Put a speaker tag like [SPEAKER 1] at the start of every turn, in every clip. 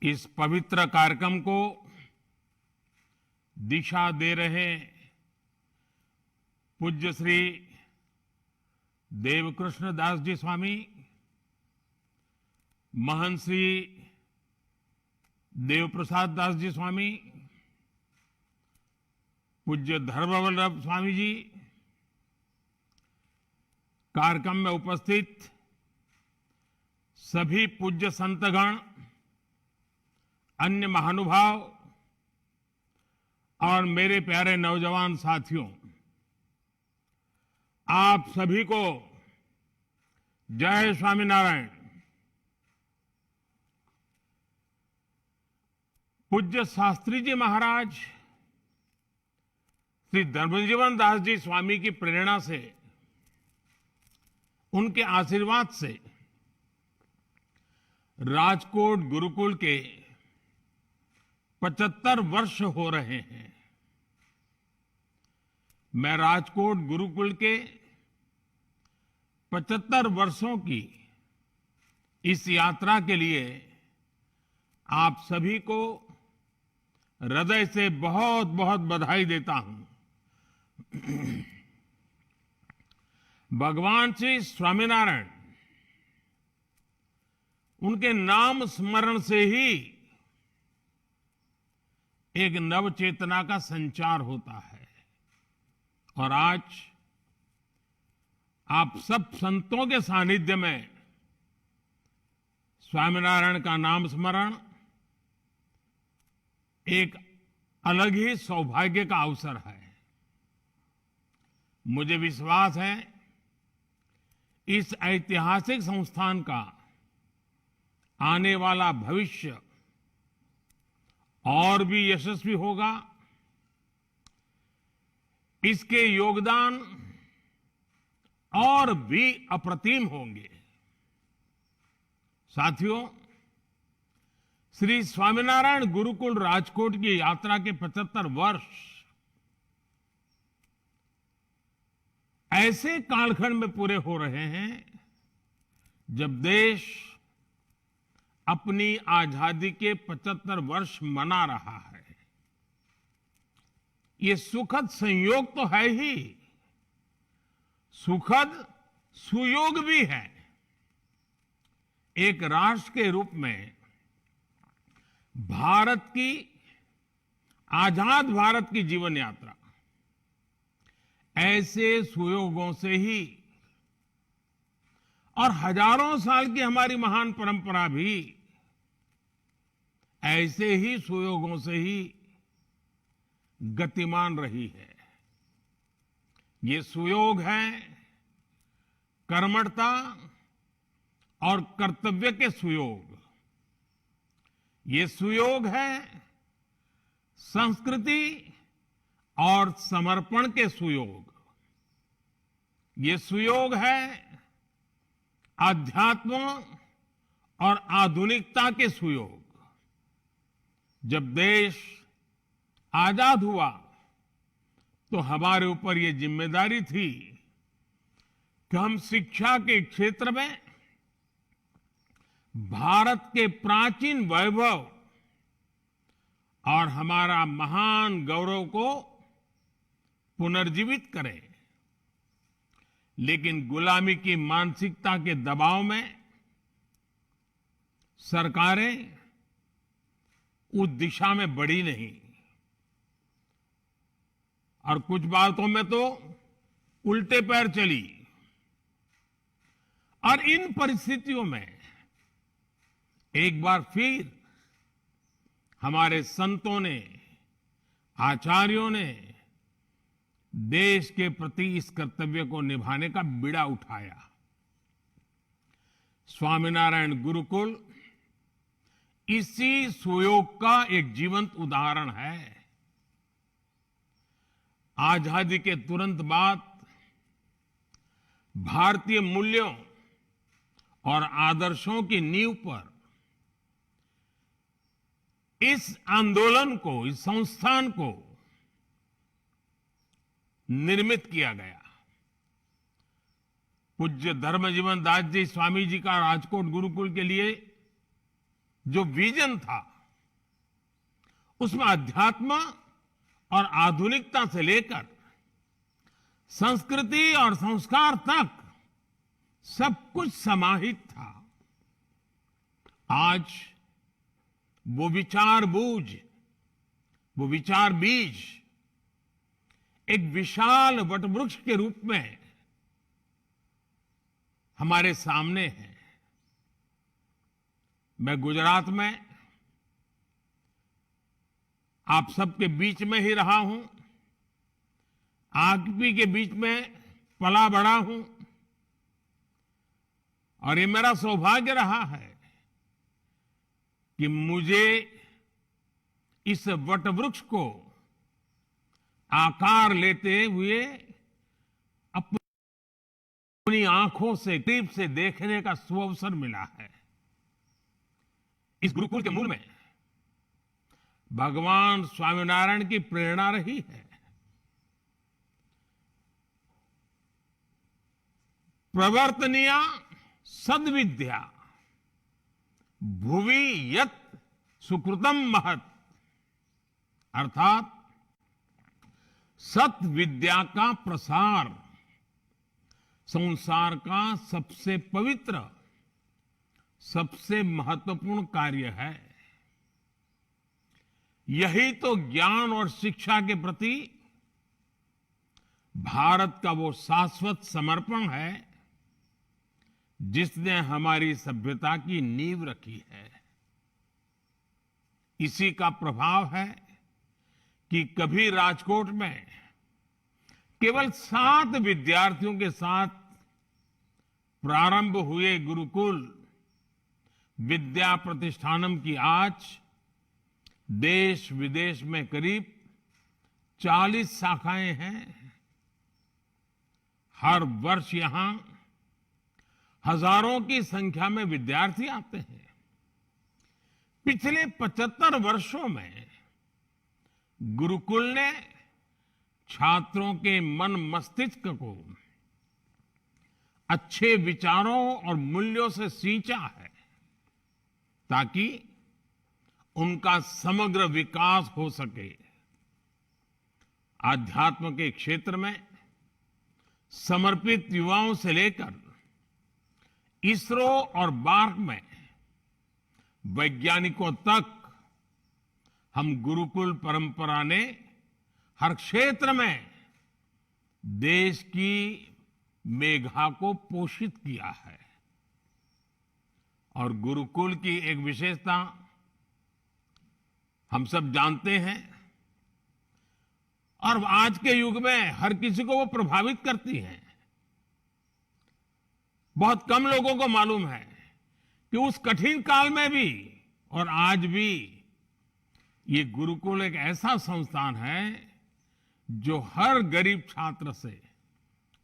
[SPEAKER 1] इस पवित्र कार्यक्रम को दिशा दे रहे पूज्य श्री देवकृष्ण दास जी स्वामी, महंत श्री देवप्रसाद दास जी स्वामी, पूज्य धर्मवल्लभ स्वामी जी, कार्यक्रम में उपस्थित सभी पूज्य संतगण, अन्य महानुभाव और मेरे प्यारे नौजवान साथियों, आप सभी को जय स्वामीनारायण। पूज्य शास्त्री जी महाराज श्री धर्मजीवन दास जी स्वामी की प्रेरणा से, उनके आशीर्वाद से राजकोट गुरुकुल के 75 वर्ष हो रहे हैं। मैं राजकोट गुरुकुल के 75 वर्षों की इस यात्रा के लिए आप सभी को हृदय से बहुत बहुत बधाई देता हूं। भगवान श्री स्वामीनारायण, उनके नाम स्मरण से ही एक नव चेतना का संचार होता है। और आज आप सब संतों के सानिध्य में स्वामीनारायण का नाम स्मरण एक अलग ही सौभाग्य का अवसर है। मुझे विश्वास है इस ऐतिहासिक संस्थान का आने वाला भविष्य और भी यशस्वी होगा। इसके योगदान और भी अप्रतिम होंगे। साथियों, श्री स्वामीनारायण गुरुकुल राजकोट की यात्रा के 75 वर्ष ऐसे कालखंड में पूरे हो रहे हैं जब देश अपनी आजादी के 75 वर्ष मना रहा है। ये सुखद संयोग तो है ही, सुखद सुयोग भी है। एक राष्ट्र के रूप में भारत की, आजाद भारत की जीवन यात्रा ऐसे सुयोगों से ही, और हजारों साल की हमारी महान परंपरा भी ऐसे ही सुयोगों से ही गतिमान रही है। ये सुयोग है कर्मठता और कर्तव्य के सुयोग। ये सुयोग है संस्कृति और समर्पण के सुयोग। ये सुयोग है आध्यात्म और आधुनिकता के सुयोग। जब देश आजाद हुआ तो हमारे ऊपर ये जिम्मेदारी थी कि हम शिक्षा के क्षेत्र में भारत के प्राचीन वैभव और हमारा महान गौरव को पुनर्जीवित करें। लेकिन गुलामी की मानसिकता के दबाव में सरकारें उस दिशा में बढ़ी नहीं, और कुछ बातों में तो उल्टे पैर चली। और इन परिस्थितियों में एक बार फिर हमारे संतों ने, आचार्यों ने देश के प्रति इस कर्तव्य को निभाने का बीड़ा उठाया। स्वामीनारायण गुरुकुल इसी सुयोग का एक जीवंत उदाहरण है। आजादी के तुरंत बाद भारतीय मूल्यों और आदर्शों की नींव पर इस आंदोलन को, इस संस्थान को निर्मित किया गया। पूज्य धर्मजीवन दास जी स्वामी जी का राजकोट गुरुकुल के लिए जो विजन था, उसमें अध्यात्म और आधुनिकता से लेकर संस्कृति और संस्कार तक सब कुछ समाहित था। आज वो विचार बूझ, वो विचार बीज एक विशाल वटवृक्ष के रूप में हमारे सामने है। मैं गुजरात में आप सबके बीच में ही रहा हूं, आप ही के बीच में पला बढ़ा हूं, और ये मेरा सौभाग्य रहा है कि मुझे इस वटवृक्ष को आकार लेते हुए अपनी आंखों से करीब से देखने का सुअवसर मिला है। इस गुरुकुल के मूल में भगवान स्वामीनारायण की प्रेरणा रही है। प्रवर्तनीया सद्विद्या भुवि यत् सुकृतम महत्, अर्थात सत विद्या का प्रसार संसार का सबसे पवित्र, सबसे महत्वपूर्ण कार्य है। यही तो ज्ञान और शिक्षा के प्रति भारत का वो शाश्वत समर्पण है जिसने हमारी सभ्यता की नींव रखी है। इसी का प्रभाव है कि कभी राजकोट में केवल 7 विद्यार्थियों के साथ प्रारंभ हुए गुरुकुल विद्या प्रतिष्ठानम की आज देश विदेश में करीब 40 शाखाएं हैं। हर वर्ष यहां हजारों की संख्या में विद्यार्थी आते हैं। पिछले 75 वर्षों में गुरुकुल ने छात्रों के मन मस्तिष्क को अच्छे विचारों और मूल्यों से सींचा है ताकि उनका समग्र विकास हो सके। आध्यात्म के क्षेत्र में समर्पित युवाओं से लेकर इसरो और बार्क में वैज्ञानिकों तक हम गुरुकुल परंपरा ने हर क्षेत्र में देश की मेघा को पोषित किया है। और गुरुकुल की एक विशेषता हम सब जानते हैं और आज के युग में हर किसी को वो प्रभावित करती है। बहुत कम लोगों को मालूम है कि उस कठिन काल में भी और आज भी ये गुरुकुल एक ऐसा संस्थान है जो हर गरीब छात्र से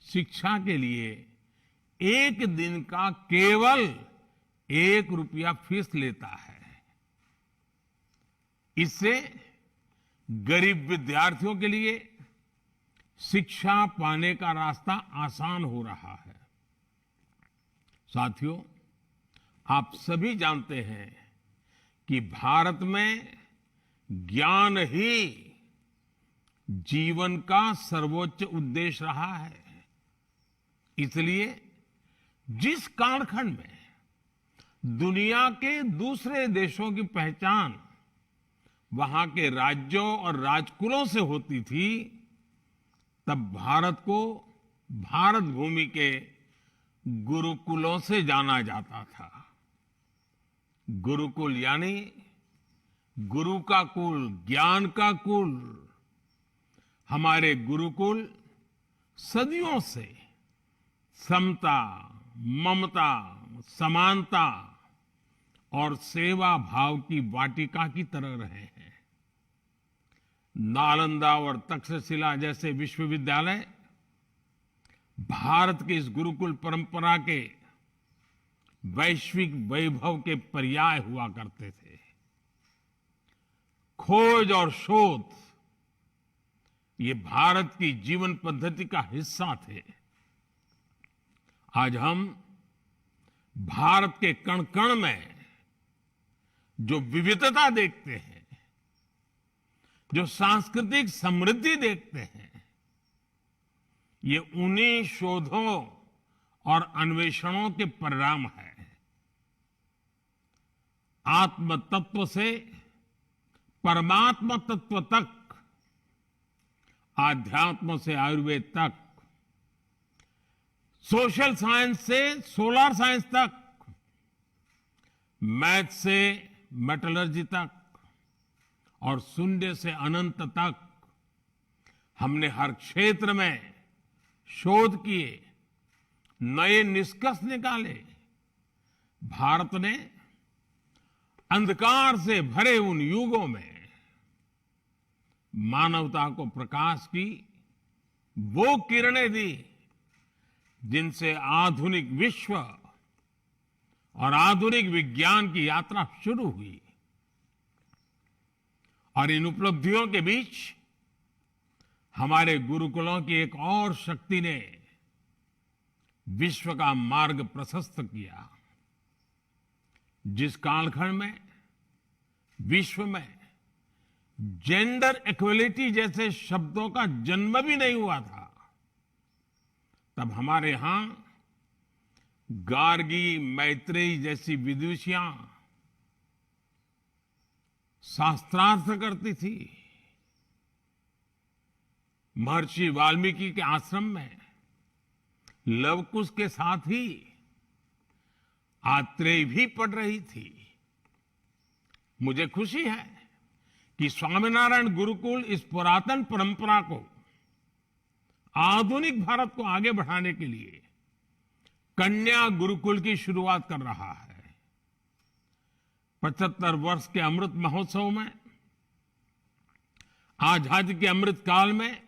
[SPEAKER 1] शिक्षा के लिए एक दिन का केवल 1 रुपया फीस लेता है। इससे गरीब विद्यार्थियों के लिए शिक्षा पाने का रास्ता आसान हो रहा है। साथियों, आप सभी जानते हैं कि भारत में ज्ञान ही जीवन का सर्वोच्च उद्देश्य रहा है। इसलिए जिस कालखंड में दुनिया के दूसरे देशों की पहचान वहां के राज्यों और राजकुलों से होती थी, तब भारत को भारत भूमि के गुरुकुलों से जाना जाता था। गुरुकुल यानी गुरु का कुल, ज्ञान का कुल। हमारे गुरुकुल सदियों से समता, ममता, समानता और सेवा भाव की वाटिका की तरह रहे हैं। नालंदा और तक्षशिला जैसे विश्वविद्यालय भारत की इस गुरुकुल परंपरा के वैश्विक वैभव के पर्याय हुआ करते थे। खोज और शोध ये भारत की जीवन पद्धति का हिस्सा थे। आज हम भारत के कण कण में जो विविधता देखते हैं, जो सांस्कृतिक समृद्धि देखते हैं, ये उन्हीं शोधों और अन्वेषणों के परिणाम है। आत्म तत्व से परमात्मा तत्व तक, आध्यात्म से आयुर्वेद तक, सोशल साइंस से सोलर साइंस तक, मैथ से मेटलर्जी तक और शून्य से अनंत तक हमने हर क्षेत्र में शोध किए, नए निष्कर्ष निकाले। भारत ने अंधकार से भरे उन युगों में मानवता को प्रकाश की वो किरणें दी जिनसे आधुनिक विश्व और आधुनिक विज्ञान की यात्रा शुरू हुई। और इन उपलब्धियों के बीच हमारे गुरुकुलों की एक और शक्ति ने विश्व का मार्ग प्रशस्त किया। जिस कालखंड में विश्व में जेंडर इक्वलिटी जैसे शब्दों का जन्म भी नहीं हुआ था, तब हमारे यहां गार्गी, मैत्रेयी जैसी विदुषियां शास्त्रार्थ करती थी। महर्षि वाल्मीकि के आश्रम में लवकुश के साथ ही आत्रेय भी पढ़ रही थी। मुझे खुशी है कि स्वामीनारायण गुरुकुल इस पुरातन परंपरा को, आधुनिक भारत को आगे बढ़ाने के लिए कन्या गुरुकुल की शुरुआत कर रहा है। 75 वर्ष के अमृत महोत्सव में, आजादी के अमृत काल में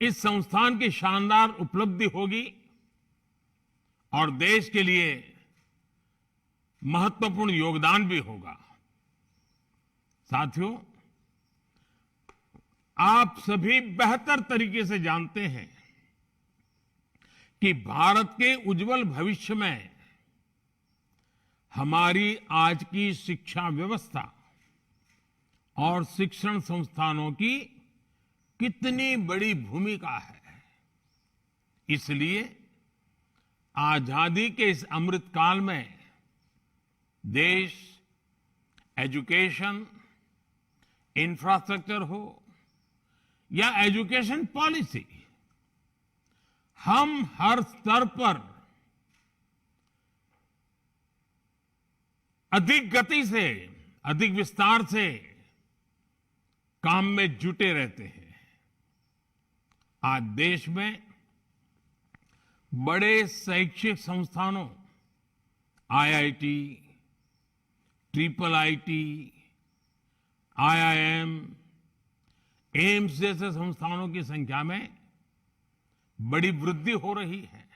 [SPEAKER 1] इस संस्थान की शानदार उपलब्धि होगी और देश के लिए महत्वपूर्ण योगदान भी होगा। साथियों, आप सभी बेहतर तरीके से जानते हैं कि भारत के उज्जवल भविष्य में हमारी आज की शिक्षा व्यवस्था और शिक्षण संस्थानों की कितनी बड़ी भूमिका है। इसलिए आजादी के इस अमृत काल में देश एजुकेशन, इंफ्रास्ट्रक्चर हो या एजुकेशन पॉलिसी, हम हर स्तर पर अधिक गति से, अधिक विस्तार से काम में जुटे रहते हैं। आज देश में बड़े शैक्षिक संस्थानों, आईआईटी, IIIT, IIM, एम्स जैसे संस्थानों की संख्या में बड़ी वृद्धि हो रही है।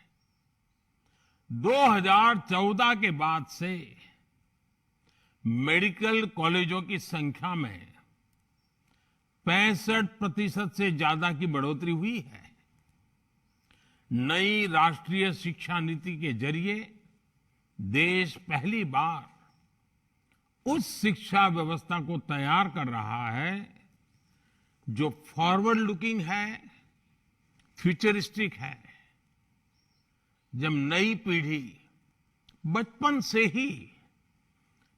[SPEAKER 1] 2014 के बाद से मेडिकल कॉलेजों की संख्या में 65% से ज्यादा की बढ़ोतरी हुई है। नई राष्ट्रीय शिक्षा नीति के जरिए देश पहली बार उस शिक्षा व्यवस्था को तैयार कर रहा है जो फॉरवर्ड लुकिंग है, फ्यूचरिस्टिक है। जब नई पीढ़ी बचपन से ही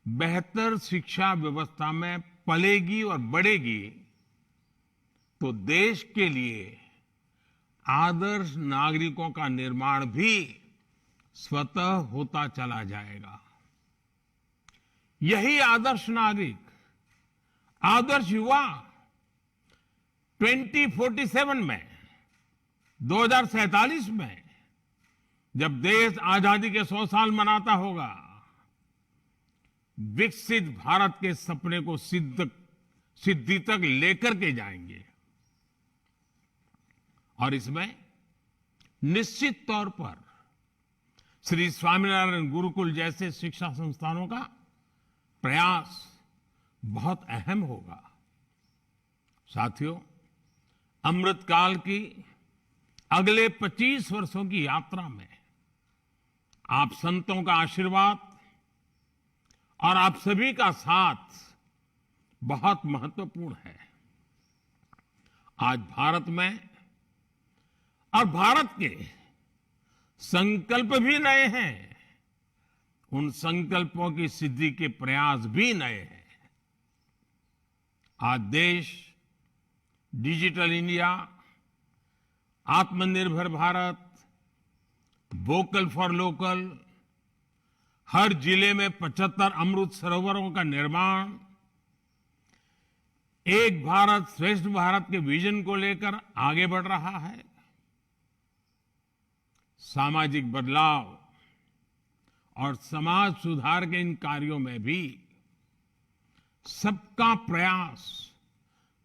[SPEAKER 1] बेहतर शिक्षा व्यवस्था में पलेगी और बढ़ेगी तो देश के लिए आदर्श नागरिकों का निर्माण भी स्वतः होता चला जाएगा। यही आदर्श नागरिक, आदर्श युवा 2047 में, 2047 में, जब देश आजादी के 100 साल मनाता होगा, विकसित भारत के सपने को सिद्धि तक लेकर के जाएंगे। और इसमें निश्चित तौर पर श्री स्वामीनारायण गुरुकुल जैसे शिक्षा संस्थानों का प्रयास बहुत अहम होगा। साथियों, अमृतकाल की अगले 25 वर्षों की यात्रा में आप संतों का आशीर्वाद और आप सभी का साथ बहुत महत्वपूर्ण है। आज भारत में और भारत के संकल्प भी नए हैं, उन संकल्पों की सिद्धि के प्रयास भी नए हैं। आज देश डिजिटल इंडिया, आत्मनिर्भर भारत, वोकल फॉर लोकल, हर जिले में 75 अमृत सरोवरों का निर्माण, एक भारत श्रेष्ठ भारत के विजन को लेकर आगे बढ़ रहा है। सामाजिक बदलाव और समाज सुधार के इन कार्यों में भी सबका प्रयास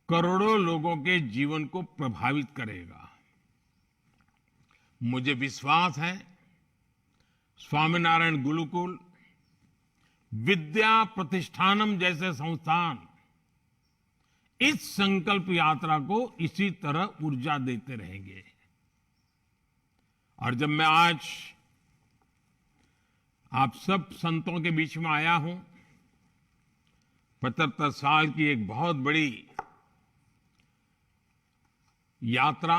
[SPEAKER 1] करोड़ों लोगों के जीवन को प्रभावित करेगा। मुझे विश्वास है स्वामीनारायण गुरुकुल, विद्या प्रतिष्ठानम जैसे संस्थान इस संकल्प यात्रा को इसी तरह ऊर्जा देते रहेंगे। और जब मैं आज आप सब संतों के बीच में आया हूं, 75 साल की एक बहुत बड़ी यात्रा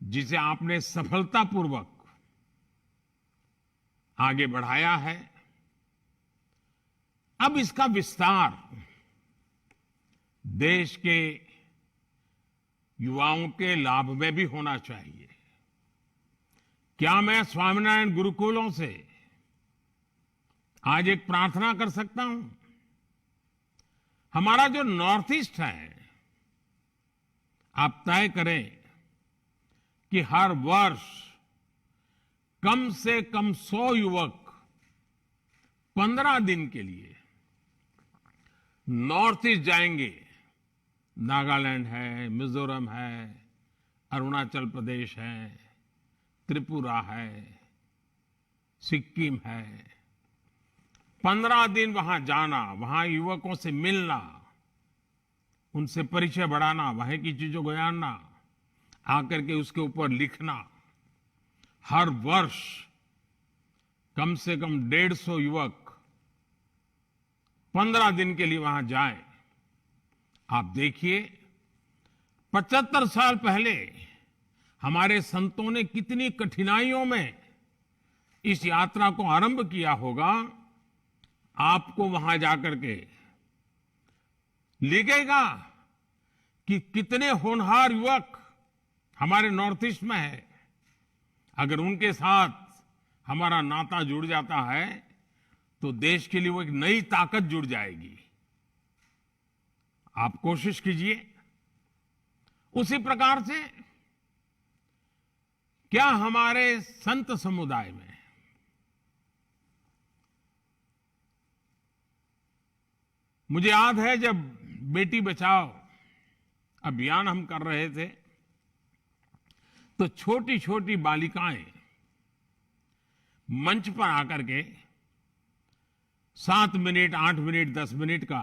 [SPEAKER 1] जिसे आपने सफलतापूर्वक आगे बढ़ाया है, अब इसका विस्तार देश के युवाओं के लाभ में भी होना चाहिए। क्या मैं स्वामीनारायण गुरुकुलों से आज एक प्रार्थना कर सकता हूं? हमारा जो नॉर्थ ईस्ट है, आप तय करें कि हर वर्ष कम से कम 100 युवक 15 दिन के लिए नॉर्थ ईस्ट जाएंगे। नागालैंड है, मिजोरम है, अरुणाचल प्रदेश है, त्रिपुरा है, सिक्किम है। 15 दिन वहां जाना, वहां युवकों से मिलना, उनसे परिचय बढ़ाना, वहां की चीजों को जानना, आकर के उसके ऊपर लिखना। हर वर्ष कम से कम 150 युवक 15 दिन के लिए वहां जाएं। आप देखिए 75 साल पहले हमारे संतों ने कितनी कठिनाइयों में इस यात्रा को आरंभ किया होगा। आपको वहां जाकर के लिखेगा कि कितने होनहार युवक हमारे नॉर्थ ईस्ट में है। अगर उनके साथ हमारा नाता जुड़ जाता है तो देश के लिए वो एक नई ताकत जुड़ जाएगी। आप कोशिश कीजिए। उसी प्रकार से क्या हमारे संत समुदाय में मुझे याद है जब बेटी बचाओ अभियान हम कर रहे थे तो छोटी छोटी बालिकाएं मंच पर आकर के 7 मिनट, 8 मिनट, 10 मिनट का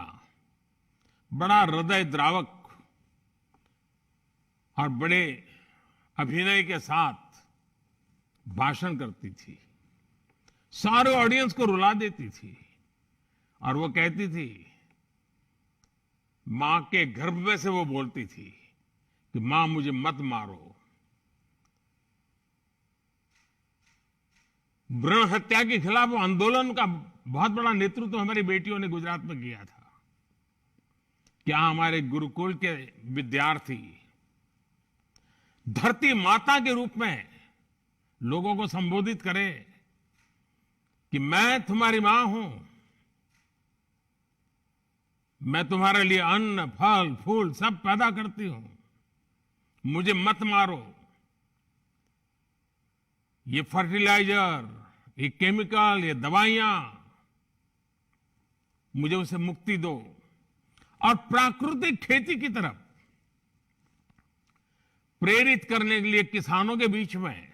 [SPEAKER 1] बड़ा हृदय द्रावक और बड़े अभिनय के साथ भाषण करती थी, सारे ऑडियंस को रुला देती थी और वो कहती थी, मां के गर्भ में से वो बोलती थी कि मां मुझे मत मारो। भ्रूण हत्या के खिलाफ आंदोलन का बहुत बड़ा नेतृत्व हमारी बेटियों ने गुजरात में किया था। क्या हमारे गुरुकुल के विद्यार्थी धरती माता के रूप में लोगों को संबोधित करें कि मैं तुम्हारी मां हूं, मैं तुम्हारे लिए अन्न, फल, फूल सब पैदा करती हूं, मुझे मत मारो। ये फर्टिलाइजर, ये केमिकल, ये दवाइयां, मुझे उसे मुक्ति दो। और प्राकृतिक खेती की तरफ प्रेरित करने के लिए किसानों के बीच में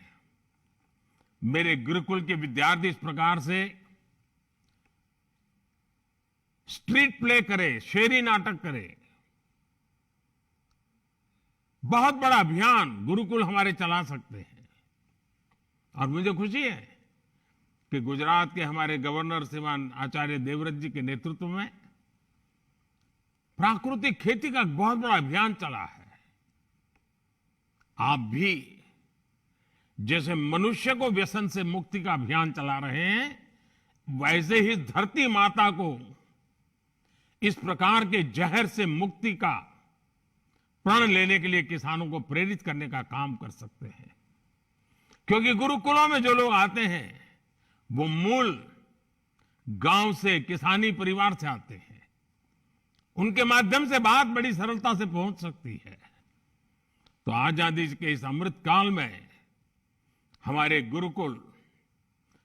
[SPEAKER 1] मेरे गुरुकुल के विद्यार्थी इस प्रकार से स्ट्रीट प्ले करे, शेरी नाटक करे। बहुत बड़ा अभियान गुरुकुल हमारे चला सकते हैं। और मुझे खुशी है कि गुजरात के हमारे गवर्नर श्रीमान आचार्य देवव्रत जी के नेतृत्व में प्राकृतिक खेती का बहुत बड़ा अभियान चला है। आप भी जैसे मनुष्य को व्यसन से मुक्ति का अभियान चला रहे हैं, वैसे ही धरती माता को इस प्रकार के जहर से मुक्ति का प्रण लेने के लिए किसानों को प्रेरित करने का काम कर सकते हैं। क्योंकि गुरुकुलों में जो लोग आते हैं वो मूल गांव से, किसानी परिवार से आते हैं। उनके माध्यम से बात बड़ी सरलता से पहुंच सकती है। तो आजादी के इस अमृत काल में हमारे गुरुकुल,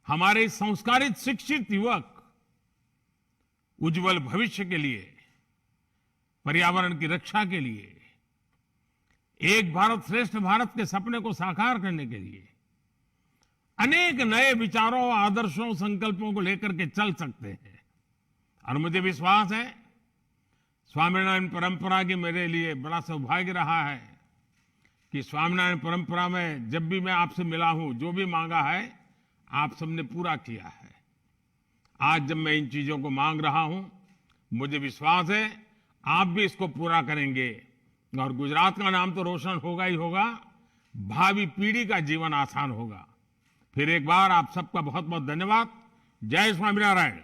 [SPEAKER 1] हमारे संस्कारित शिक्षित युवक उज्जवल भविष्य के लिए, पर्यावरण की रक्षा के लिए, एक भारत श्रेष्ठ भारत के सपने को साकार करने के लिए अनेक नए विचारों, आदर्शों, संकल्पों को लेकर के चल सकते हैं। और मुझे विश्वास है स्वामीनारायण परंपरा की मेरे लिए बड़ा सौभाग्य रहा है कि स्वामीनारायण परंपरा में जब भी मैं आपसे मिला हूं, जो भी मांगा है आप सबने पूरा किया है। आज जब मैं इन चीजों को मांग रहा हूं, मुझे विश्वास है आप भी इसको पूरा करेंगे और गुजरात का नाम तो रोशन होगा ही होगा, भावी पीढ़ी का जीवन आसान होगा। फिर एक बार आप सबका बहुत बहुत धन्यवाद। जय स्वामीनारायण।